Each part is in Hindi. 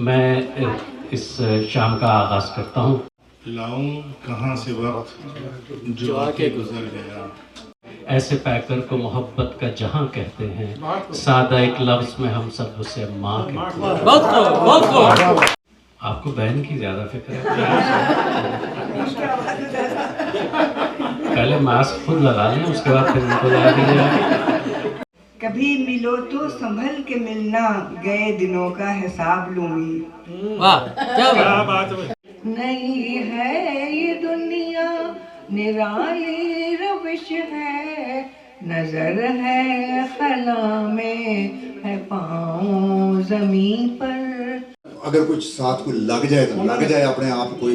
मैं इस शाम का आगाज़ करता हूँ। लाऊं कहाँ से वक्त जो आके गुजर गया। ऐसे पैकर को मोहब्बत का जहां कहते हैं, सादा एक लफ्ज़ में हम सब उसे माँ कहते हैं। बहुत आपको बहन की ज़्यादा फिक्र है। पहले मास्क खुद लगा लें, उसके बाद फिर उनको लगा दीजिए। कभी मिलो तो संभल के मिलना, गए दिनों का हिसाब लूंगी। वाह क्या बात है। नहीं है ये दुनिया निराली रविश है, नजर है खला में है पाँव जमीन पर। अगर कुछ साथ को लग जाए तो लग जाए, अपने आप कोई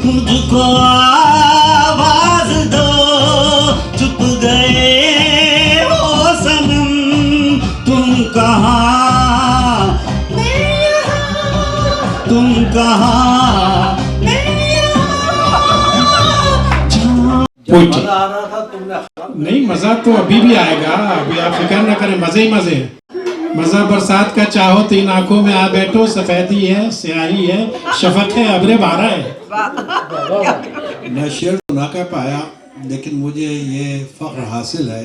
मुझको आवाज दो, चुप गए हो सनम, तुम कहाँ, तुम कहाँ। मजा आ रहा था तुमने। नहीं, मजा तो अभी भी आएगा, अभी आप फिक्र न करें, मजे ही मजे हैं। मजा बरसात का चाहो तीन आंखों में आ बैठो, सफेदी है, स्याही है, शफक है, अबरे बारा है। मैं शेर तो ना कह पाया, लेकिन मुझे ये फ़ख्र हासिल है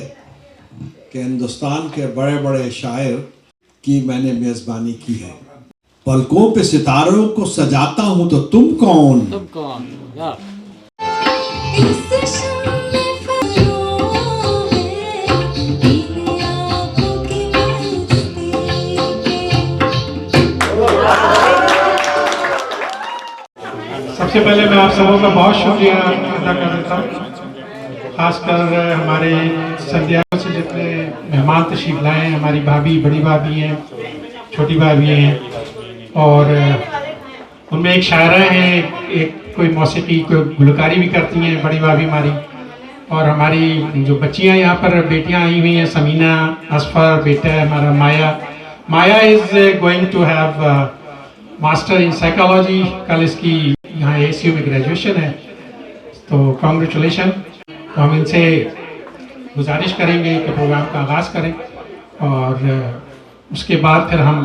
कि हिंदुस्तान के बड़े बड़े शायर की मैंने मेज़बानी की है। पलकों पे सितारों को सजाता हूँ तो तुम कौन। सबसे पहले मैं आप सबों का बहुत शुक्रिया अदा कर देता हूँ, खासकर हमारे संध्या से जितने मेहमान तशरीफ लाए हैं। हमारी भाभी, बड़ी भाभी हैं, छोटी भाभी हैं, और उनमें एक शायरा हैं, एक कोई मौसीकी, कोई गुलकारी भी करती हैं, बड़ी भाभी हमारी। और हमारी जो बच्चियाँ यहाँ पर बेटियाँ आई हुई हैं, समीना, असफर, बेटा है हमारा Maya is going to have master in psychology. कल इसकी यहाँ ASU में ग्रेजुएशन है, तो कॉन्ग्रेचुलेशन। तो हम इनसे गुजारिश करेंगे कि प्रोग्राम का आगाज़ करें, और उसके बाद फिर हम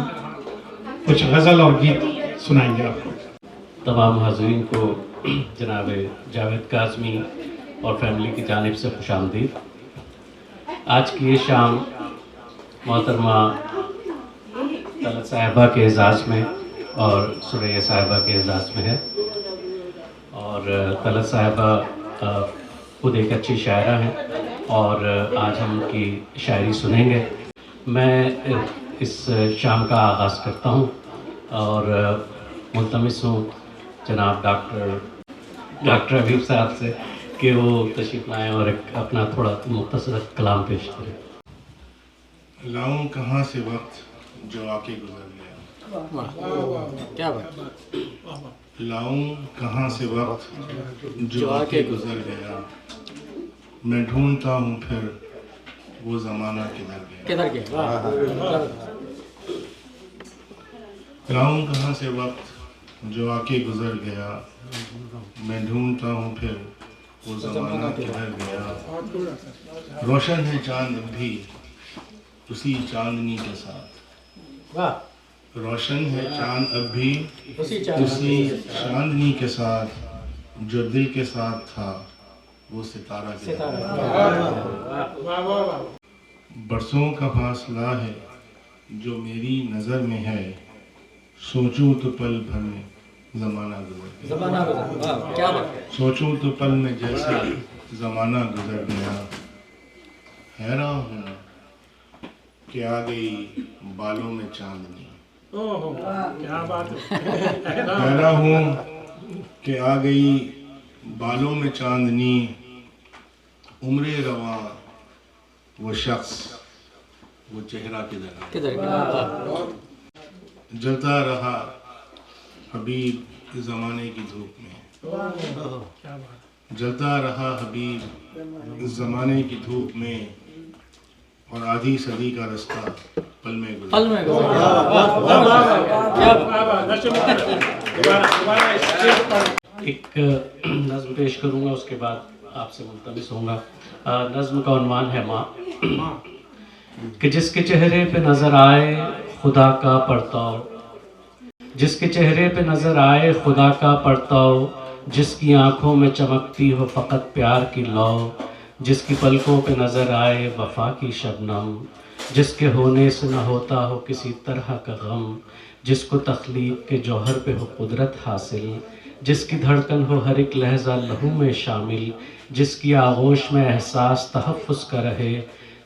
कुछ गज़ल और गीत सुनाएंगे आपको। तमाम हाज़रीन को जनाब जावेद काज़मी और फैमिली की जानिब से खुशामदीद। आज की ये शाम मोहतरमा तलत साहिबा के एजाज़ में और सुरैया साहिबा के एजाज़ में है। और तलत साहिबा खुद एक अच्छी शायरा हैं, और आज हम उनकी शायरी सुनेंगे। मैं इस शाम का आगाज़ करता हूँ, और मुल्तमिस हूँ जनाब डॉक्टर हबीब साहब से कि वो तशरीफ़ लाएँ और एक अपना थोड़ा मुख्तसर कलाम पेश करें। लाऊं कहाँ से वक्त जो आके गुजर गया। क्या बात। लाऊं कहाँ से वक्त जो आके गुजर गया। मैं ढूंढता हूँ फिर वो ज़माना किधर गया। लाऊं कहाँ से वक्त जो आके गुजर गया। मैं ढूंढता हूँ फिर वो ज़माना किधर गया। रोशन है चांद भी उसी चांदनी के साथ। रोशन है चांद अब भी उसी चांदनी के साथ, जो दिल के साथ था वो सितारा के साथ। बरसों का फासला है जो मेरी नज़र में है, सोचूं तो पल भर में ज़माना गुजर गया। सोचूं तो पल में जैसे ज़माना गुजर गया। हैरान हूँ कि आ गई बालों में चांदनी। क्या बात है। हैरान हूँ कि आ गई बालों में चांदनी। उम्रे रवा वो शख्स वो चेहरा किधर गया। जलता रहा हबीब ज़माने की धूप में। जलता रहा हबीब ज़माने की धूप में, और आधी सदी का रास्ता पल में गुजर पल में गुजर गया। वाह, वाह, वाह, क्या एक नज़्म पेश करूँगा, उसके बाद आपसे मुल्तमिस होऊंगा। नज़्म का उन्वान है माँ। कि जिसके चेहरे पे नज़र आए खुदा का परताव, जिसके चेहरे पे नज़र आए खुदा का परताव, जिसकी आंखों में चमकती हो फ़कत प्यार की लौ, जिसकी पलकों पे नज़र आए वफ़ा की शबनम, जिसके होने से न होता हो किसी तरह का गम, जिसको तख्लीक के जौहर पे हो कुदरत हासिल, जिसकी धड़कन हो हर एक लहजा लहू में शामिल, जिसकी आगोश में एहसास तहफ़्फ़ुज़ का रहे,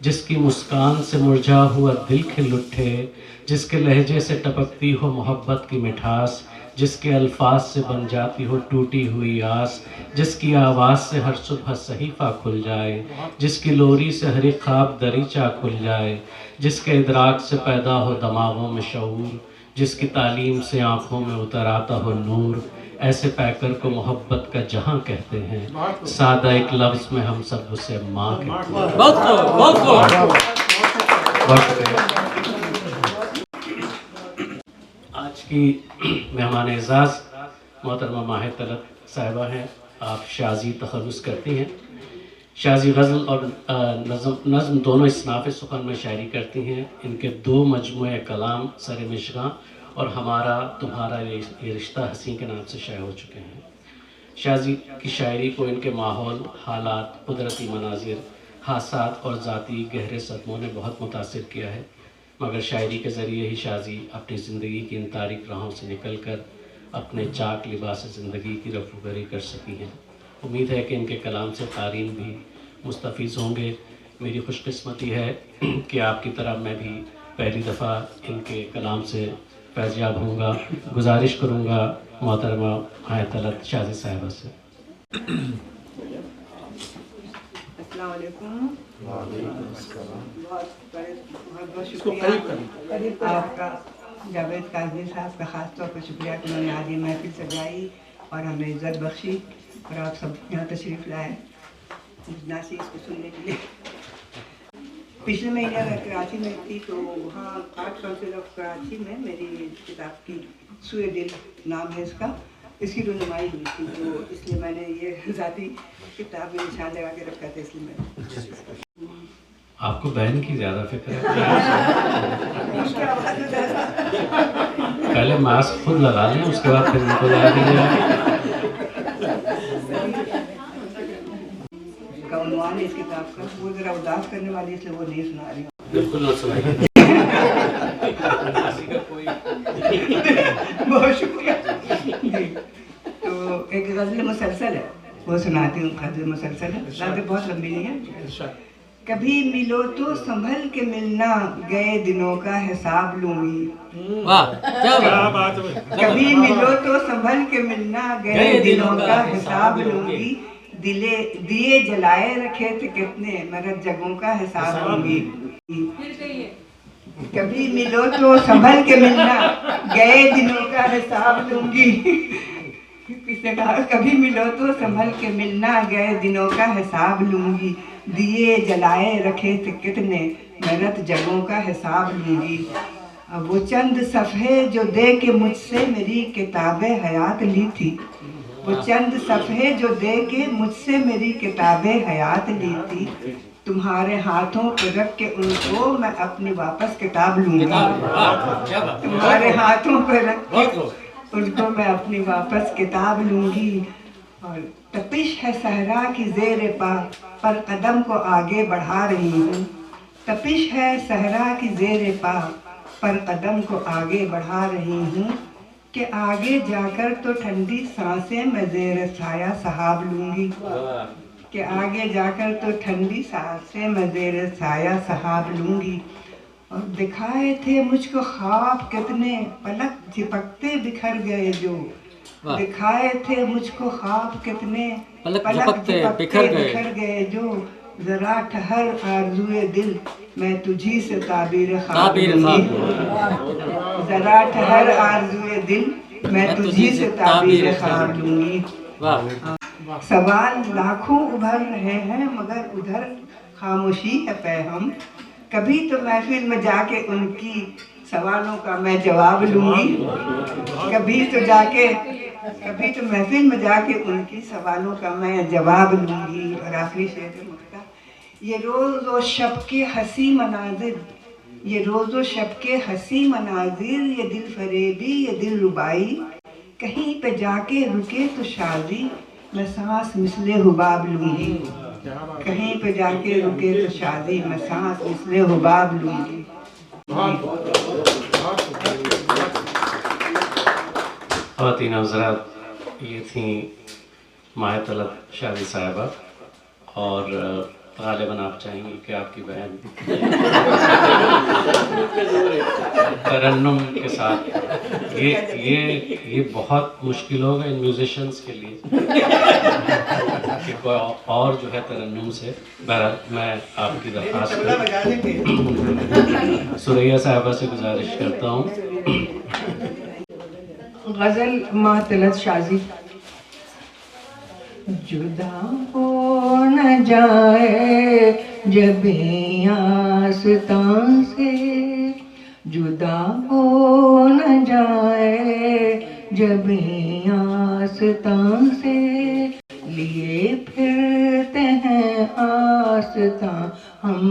जिसकी मुस्कान से मुरझा हुआ दिल खिल उठे, जिसके लहजे से टपकती हो मोहब्बत की मिठास, जिसके अल्फाज से बन जाती हो टूटी हुई आस, जिसकी आवाज़ से हर सुबह सहीफ़ा खुल जाए, जिसकी लोरी से हर एक ख्वाब दरीचा खुल जाए, जिसके इदराक से पैदा हो दिमागों में शऊर, जिसकी तालीम से आँखों में उतर आता हो नूर, ऐसे पैकर को मोहब्बत का जहां कहते हैं, सादा एक लफ्ज़ में हम सब उसे माँ कहते हैं। आज की मेहमान एजाज़ मोहतरमा माह तलत साहिबा हैं। आप शाजी तखल्लुस करती हैं। शाजी गज़ल और नज़्म दोनों इसनाफ़ सुख़न में शायरी करती हैं। इनके 2 मजमूए कलाम सर मिशगां और हमारा तुम्हारा ये रिश्ता हसी के नाम से शाये हो चुके हैं। शाजी की शायरी को इनके माहौल, हालात, कुदरती मनाजिर, हादसात और ज़ाती गहरे सदमों ने बहुत मुतासिर किया है, मगर शायरी के ज़रिए ही शाजी अपनी ज़िंदगी की इन तारीक राहों से निकल कर अपने चाक लिबास ज़िंदगी की रफ़ूगरी कर सकी हैं। उम्मीद है कि इनके कलाम से क़ारीन भी मुस्तफ़ीज़ होंगे। मेरी खुशकिस्मती है कि आपकी तरह मैं भी पहली दफ़ा इनके कलाम से फैज़याब होऊंगा। गुजारिश करूँगा मोहतरमा माह तलत शाजी साहिबा से। अस्सलाम वालेकुम। बहुत शुक्रिया आपका, जावेद काज़मी साहब का ख़ास तौर पर शुक्रिया कि उन्होंने आज ये महफिल सजाई और हमें इज़्ज़त बख्शी और आप सब यहाँ तशरीफ़ लाए नासी इसको सुनने के लिए। पिछले महीने अगर कराची में थी तो वहाँ आर्ट काउंसिल ऑफ कराची में मेरी किताब की सूए दिल नाम है इसका, इसकी रुनुमाई हुई थी, तो इसलिए मैंने ये ज़ाती किताब में निशान लगा के रखा था, इसलिए मैं। आपको बहन की ज़्यादा फिक्र है। पहले मास्क खुद लगा लें, उसके बाद फिर उनको लगा दीजिए। उन्वान इस किताब का वो ज़रा उदास करने वाली, इसलिए वो नहीं सुना रही हूँ। बिल्कुल ना सुनाइए। बहुत शुक्रिया जी। तो एक गज़ल मुसलसल है, वो सुनाती हूँ। गज़ल मुसलसल है, ज़्यादा बहुत लंबी नहीं है। कभी मिलो तो संभल के मिलना, गए दिनों का हिसाब लूंगी। वाह, क्या बात है। कभी मिलो तो संभल के मिलना, गए दिनों का हिसाब लूंगी। दिए जलाए रखे थे कितने, मैं जगहों का हिसाब लूंगी। कभी मिलो तो संभल के मिलना, गए दिनों का हिसाब लूंगी। किसने कहा कभी मिलो तो संभल के मिलना, गए दिनों का हिसाब लूंगी। दिए जलाए रखे थे कितने, मेहनत जगहों का हिसाब लूंगी। वो चंद सफ़े जो दे के मुझसे मेरी किताबें हयात ली थी, वो चंद सफ़े जो दे के मुझसे मेरी किताबें हयात ली थी, तुम्हारे हाथों पर रख के उनको मैं अपनी वापस किताब लूँगा। तुम्हारे हाथों पर रख के उनको मैं अपनी वापस किताब लूँगी। और तपिश है सहरा की ज़ेर पा, पर कदम को आगे बढ़ा रही हूँ। तपिश है सहरा की ज़ेर पा, पर कदम को आगे बढ़ा रही हूँ। कि आगे जाकर तो ठंडी सांसें मैं ज़ेर साया सहाब लूँगी। कि आगे जाकर तो ठंडी सांसें मैं ज़ेर साया सहाब लूँगी। और दिखाए थे मुझको ख्वाब कितने, पलक झपकते बिखर गए जो। दिखाए थे मुझको ख्वाब कितने, पलक झपकते बिखर गए जो। ज़रा ठहर आरज़ुए दिल, मैं तुझी से ताबीर ख्वाब लूँगी। ज़रा ठहर आरज़ुए दिल, मैं तुझी से ताबीर ख्वाब लूँगी। सवाल लाखों उभर रहे हैं, मगर उधर खामोशी है पैहम। कभी तो महफिल में जाके उनकी सवालों का मैं जवाब लूंगी। कभी तो महफिल में जाके उनकी सवालों का मैं जवाब लूंगी। और आखिरी शेर है मुझका, ये रोज़ और शब के हंसी मनाजिर, ये रोज़ और शब के हंसी मनाजिर, ये दिल फरेबी ये दिल रुबाई, कहीं पे जाके रुके तो शादी, मैं सांस मिसले हुबाब लूंगी। कहीं पे जाके रुके तो शादी, मैं सांस मिसले हुबाब लूंगी। ख़वातीन हज़रात, ये थी माह तलत शादी साहिबा, और गालिबन आप चाहेंगी कि आपकी बहन तरन्नुम के साथ, ये बहुत मुश्किल होगा इन म्यूजिशंस के लिए कि कोई और जो है तरन्नुम से। बहरहाल मैं आपकी दरख्वास्त सुरैया साहिबा से गुजारिश करता हूँ। गज़ल माह तलत शादी। जुदा हो न जाए जब आस्तां से, जुदा हो न जाए जब आस्तां से, लिए फिरते हैं आस्तां हम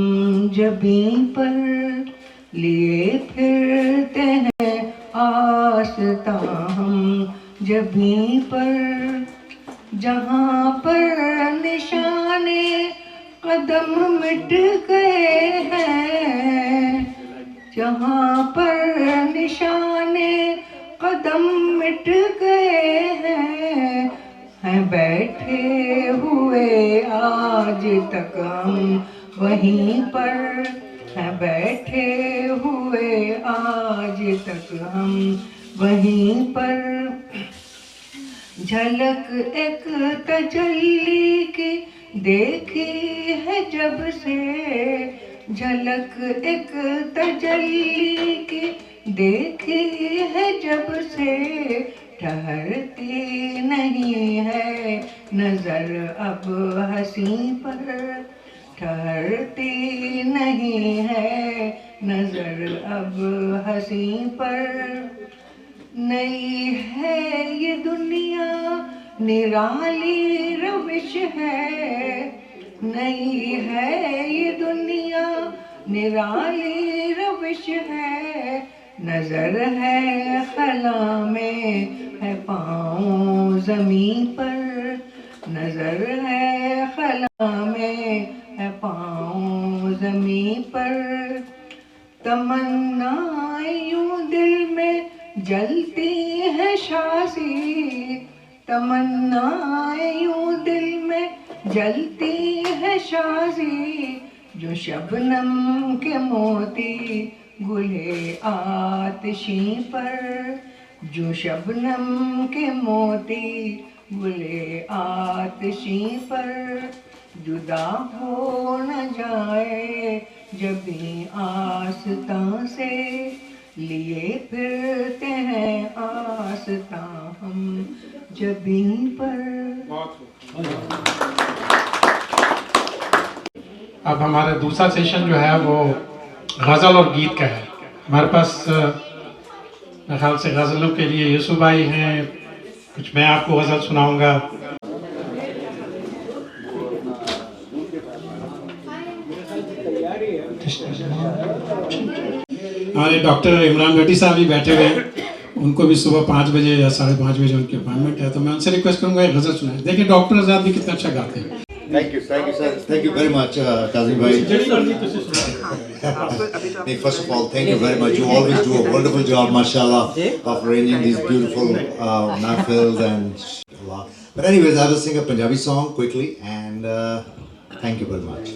जबीं पर, लिए फिरते हैं आस्तां हम जबीं पर, जहाँ पर निशाने कदम मिट गए हैं, जहाँ पर निशाने कदम मिट गए हैं बैठे हुए आज तक हम वहीं पर, हैं बैठे हुए आज तक हम वहीं पर। झलक एक तजल्ली की देखी है जब से, झलक एक तजल्ली की देखी है जब से, ठहरती नहीं है नजर अब हंसी पर, ठहरती नहीं है नजर अब हंसी पर। नई है ये दुनिया निराली रविश है, नई है ये दुनिया निराली रविश है, नजर है खला में है पाँव ज़मीं पर, नजर है खला में है पाँव ज़मीं पर। तमन्नाएं यूं दिल में जलती है शाज़ी, तमन्नाएं यूं दिल में जलती है शाज़ी, जो शबनम के मोती गुले आतिशी पर, जो शबनम के मोती गुले आतिशी पर। जुदा हो न जाए जब भी आस्तां से, लिए फिरते हैं आस्तां हम जबीं पर। अब हमारा दूसरा सेशन जो है वो गज़ल और गीत का है। हमारे पास मेरे ख्याल से गज़लों के लिए यूसुफ भाई हैं, कुछ मैं आपको गज़ल सुनाऊंगा। हमारे डॉक्टर इमरान रेड्डी साहब भी बैठे हुए हैं, उनको भी सुबह 5 बजे या 5:30 बजे उनकी अपॉइंटमेंट है, तो मैं उनसे रिक्वेस्ट करूंगा एक गज़ल सुनाएं। देखिए डॉक्टर आज़ाद भी कितना अच्छा गाते हैं। Thank you sir, thank you very much Kazim bhai. First of all, thank you very much. You always do a wonderful job, mashallah, of arranging these beautiful mahfils and Allah. But anyways, I will sing a Punjabi song quickly and thank you very much.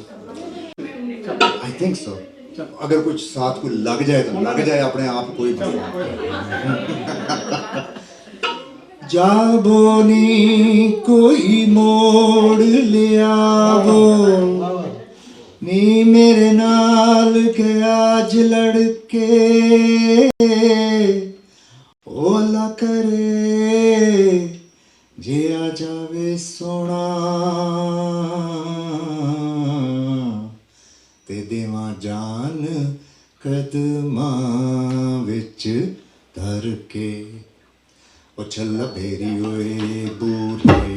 I think so. अगर कुछ साथ को लग जाए तो लग जाए अपने आप कोई जाबोनी कोई मोड़ लिया वो नी मेरे नाल के आज लड़के ओला करे जे आ जावे सोना ते देवा जान कदमां विच धर के ओ छल भेरी होए बूढ़े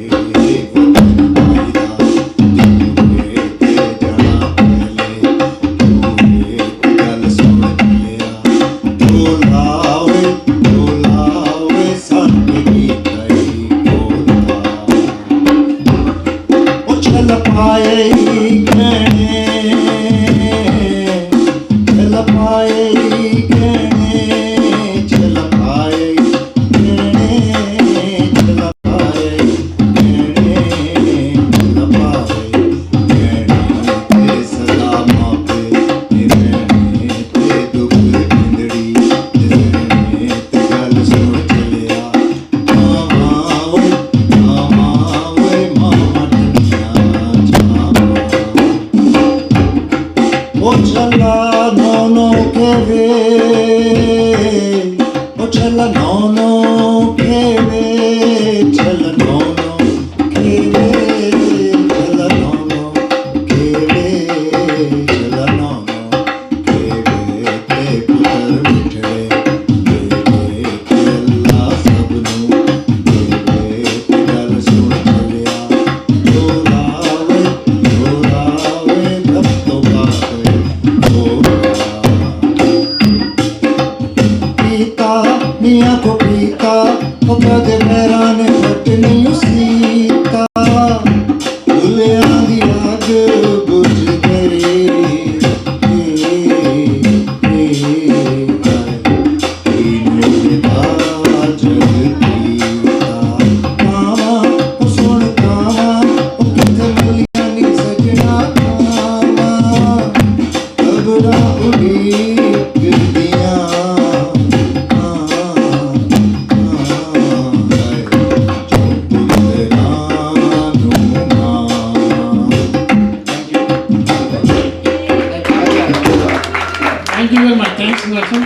Thank you very much. Thanks, Nelson.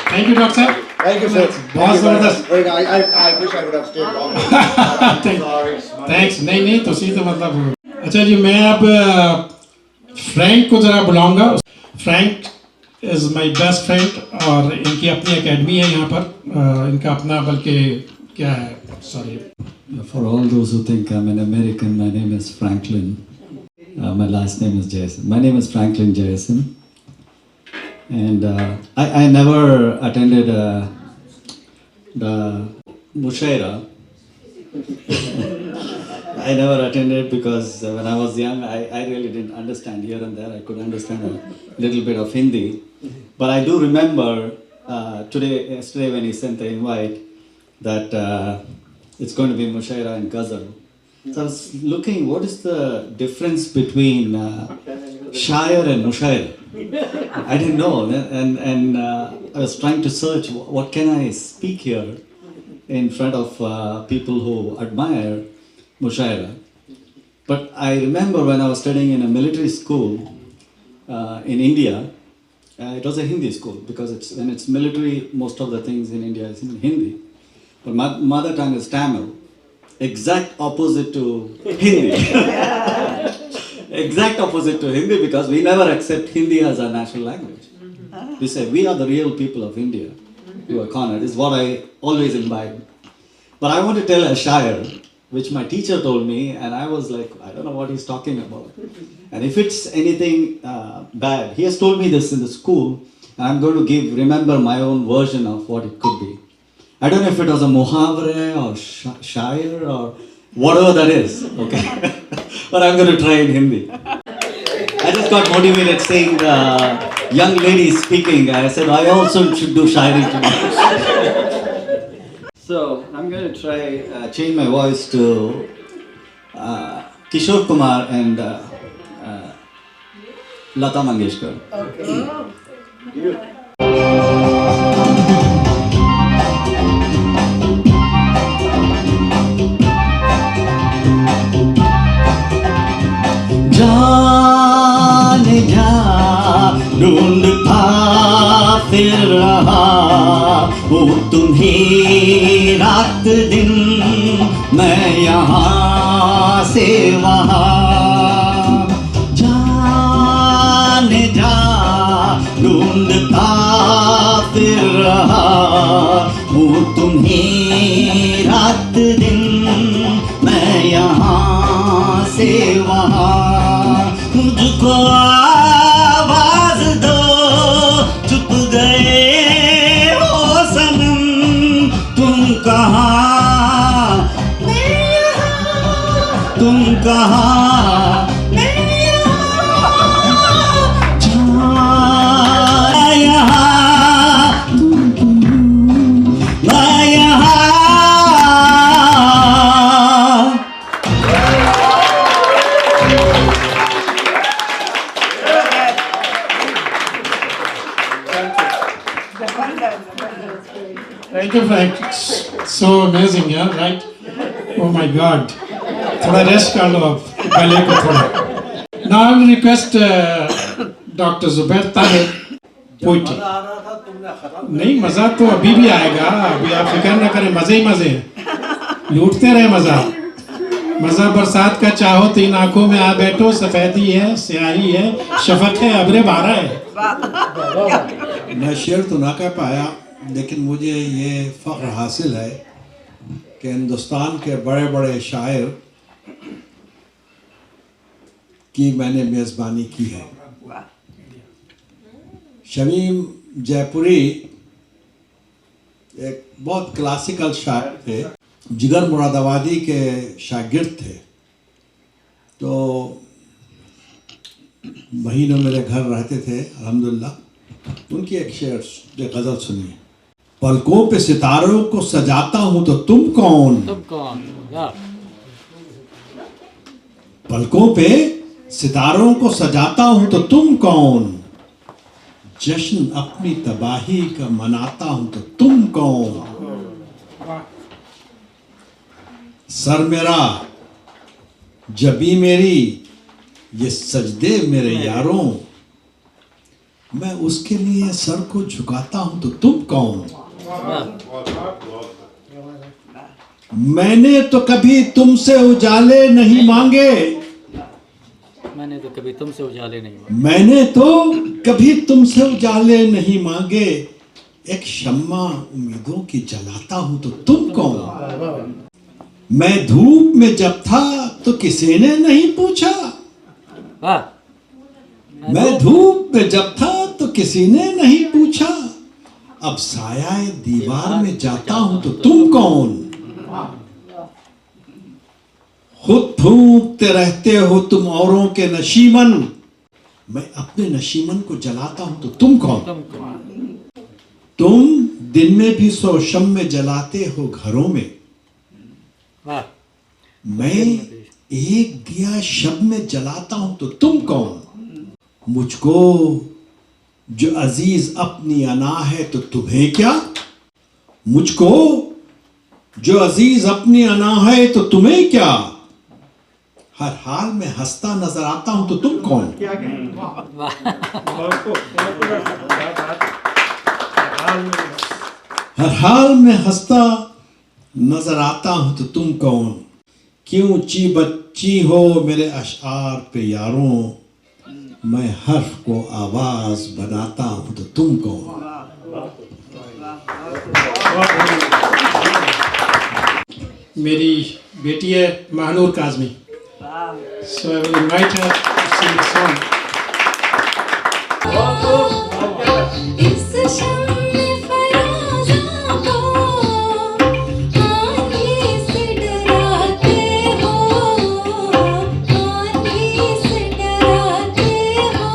Thank you, Doctor. Thank you, sir. बहुत ज़बरदस्त. Wait, I wish I would have stayed longer. Thanks. नहीं तुसी तो मतलब. अच्छा जी मैं अब फ्रैंक को ज़रा बुलाऊंगा. Frank is my best friend और इनकी अपनी एकेडमी है यहाँ पर. इनका अपना बल्कि क्या है? Sorry. For all those who think I'm an American, my name is Franklin. My last name is Jason. My name is Franklin Jason. And I never attended the Mushaira. I never attended because when I was young, I really didn't understand. Here and there, I could understand a little bit of Hindi. But I do remember yesterday when he sent the invite, that it's going to be Mushaira and Ghazal. So I was looking, what is the difference between Shair and Mushaira? I didn't know, and I was trying to search what can I speak here in front of people who admire Mushaira. But I remember when I was studying in a military school in India, it was a Hindi school because when it's military, most of the things in India is in Hindi. But my mother tongue is Tamil, exact opposite to Hindi. Exact opposite to Hindi because we never accept Hindi as our national language. We say we are the real people of India. You are cornered. This is what I always imbibe. But I want to tell a shair, which my teacher told me, and I was like, I don't know what he's talking about. And if it's anything bad, he has told me this in the school, and I'm going to remember my own version of what it could be. I don't know if it was a muhavre or shair or whatever that is, okay? But I'm going to try in Hindi. I just got motivated seeing the young lady speaking. I said, I also should do shairi today. So I'm going to try change my voice to Kishore Kumar and Lata Mangeshkar. Okay. जान जा ढूंढता फिर रहा वो तुम्हें रात दिन मैं यहाँ से वहाँ जान जा ढूंढता फिर रहा हूँ तुम्हें रात दिन, मैं यहाँ से वहाँ। मुझको आवाज दो, चुप गए हो सनम, तुम कहाँ, मैं यहाँ, तुम कहाँ, मैं Thank you, Frank. So amazing, yeah, right? Oh my God. थोड़ा रेस्ट कर लो अब गले को थोड़ा. Now I will request Dr. Zubair Tahir, poetry. नहीं, मजा तो अभी भी आएगा. अभी आप फिक्र ना करें, मजे ही मजे हैं. लूटते रहे मजा. मजा बरसात का चाहो तीन आंखों में आ बैठो, सफेदी है, स्याही है, शफक है, अबरे बारा है. मैं शेर तो ना कह पाया, लेकिन मुझे ये फ़ख्र हासिल है कि हिंदुस्तान के बड़े बड़े शायर की मैंने मेज़बानी की है. शमीम जयपुरी एक बहुत क्लासिकल शायर थे, जिगर मुरादाबादी के शागिर्द थे. तो महीनों मेरे घर रहते थे अल्हम्दुलिल्लाह. उनकी एक शेर, जो गज़ल सुनिए. पलकों पे सितारों को सजाता हूँ तो तुम कौन, तुम कौन, या पलकों पे सितारों को सजाता हूँ तो तुम कौन, जश्न अपनी तबाही का मनाता हूँ तो तुम कौन. सर मेरा जबी मेरी ये सजदे मेरे यारों, मैं उसके लिए सर को झुकाता हूँ तो तुम कौन. मैंने तो कभी तुमसे उजाले नहीं मांगे, मैंने तो कभी तुमसे उजाले नहीं मांगे, मैंने तो कभी तुमसे उजाले नहीं मांगे, एक शम्मा उम्मीदों की जलाता हूँ तो तुम कौन. मैं धूप में जब था तो किसी ने नहीं पूछा, वाह, मैं धूप में जब था तो किसी ने नहीं पूछा, अब साया दीवार में जाता हूं तो तुम कौन. खुद फूंकते रहते हो तुम औरों के नशीमन, मैं अपने नशीमन को जलाता हूं तो तुम कौन. तुम कौन, तुम दिन में भी सौ शम्मे जलाते हो घरों में, वाह, मैं एक दिया शब में जलाता हूं तो तुम कौन. मुझको जो अजीज अपनी अना है तो तुम्हें क्या, मुझको जो अजीज अपनी अना है तो तुम्हें क्या, हर हाल में हंसता नजर आता हूं तो तुम कौन. हर हाल में हंसता नजर आता हूं तो तुम कौन. क्यों ची बच्ची हो मेरे अशआर पे यारों, मैं हर्फ को आवाज बनाता हूं तो तुम कौन. मेरी बेटी है Mahnoor Kazmi. So I will invite her to sing a song. इस शम्मे फराज़ा को आंधी से डराते हो, आंधी से डराते हो.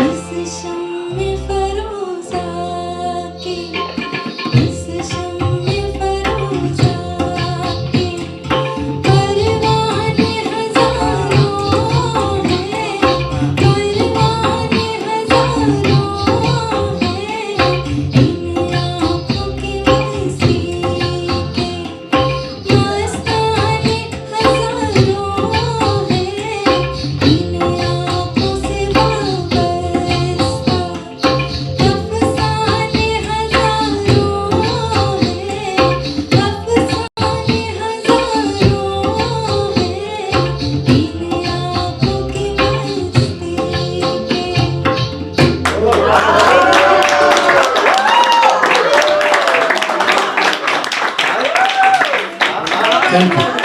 इस शम्मे फराज़ा के, इस शम्मे फराज़ा के परवाने हज़ारों हैं, परवाने हज़ारों थैंक यू